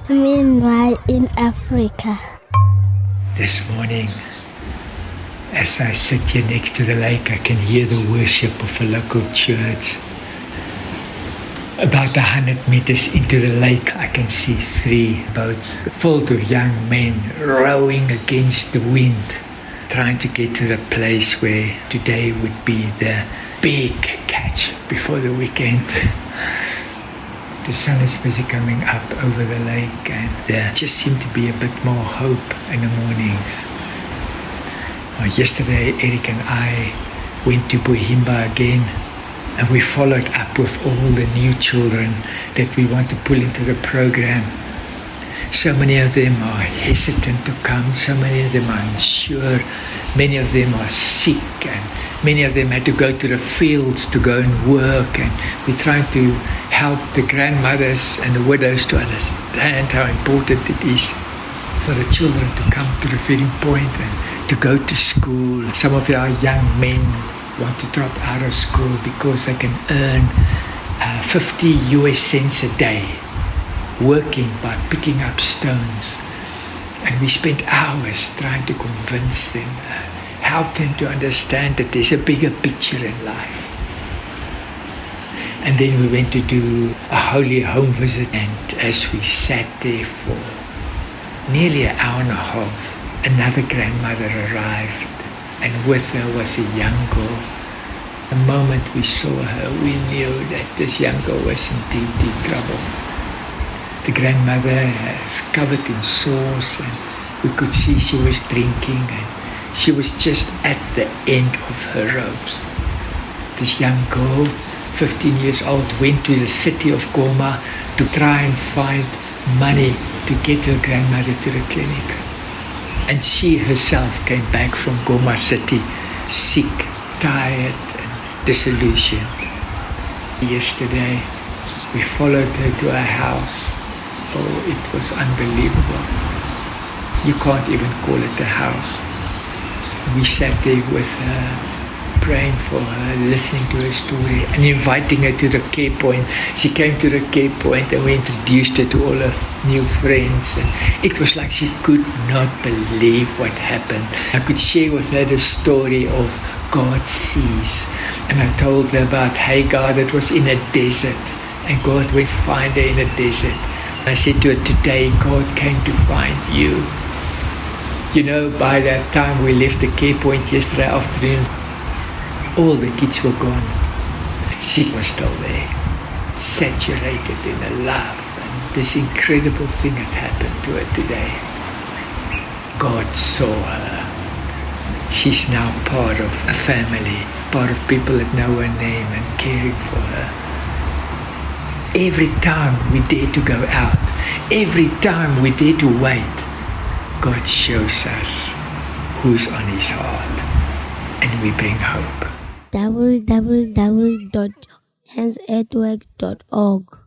Meanwhile in Africa. This morning, as I sit here next to the lake, I can hear the worship of a local church. About 100 meters into the lake, I can see 3 boats full of young men rowing against the wind, trying to get to the place where today would be the big catch before the weekend. The sun is busy coming up over the lake, and there just seemed to be a bit more hope in the mornings. Yesterday, Eric and I went to Buhimba again, and we followed up with all the new children that we want to pull into the program. So many of them are hesitant to come, so many of them are unsure, many of them are sick, and many of them had to go to the fields to go and work, and we're trying to help the grandmothers and the widows to understand how important it is for the children to come to the feeding point and to go to school. Some of our young men want to drop out of school because they can earn 50 US cents a day working by picking up stones. And we spent hours trying to convince them, help them to understand that there's a bigger picture in life. And then we went to do a holy home visit, and as we sat there for nearly an hour and a half, another grandmother arrived, and with her was a young girl. The moment we saw her, we knew that this young girl was in deep, deep trouble. The grandmother was covered in sores, and we could see she was drinking, and she was just at the end of her ropes. This young girl, 15 years old, went to the city of Goma to try and find money to get her grandmother to the clinic. And she herself came back from Goma city, sick, tired, and disillusioned. Yesterday, we followed her to her house. Oh, it was unbelievable. You can't even call it a house. We sat there with her, praying for her, listening to her story, and inviting her to the care point. She came to the care point, and we introduced her to all her new friends. And it was like she could not believe what happened. I could share with her the story of God sees. And I told her about Hagar that was in a desert, and God went find her in a desert. I said to her, today God came to find you. You know, by that time we left the care point yesterday afternoon, all the kids were gone. She was still there, saturated in the love, and this incredible thing had happened to her today. God saw her. She's now part of a family, part of people that know her name and caring for her. Every time we dare to go out, every time we dare to wait, God shows us who's on His heart, and we bring hope. www.handsatwork.org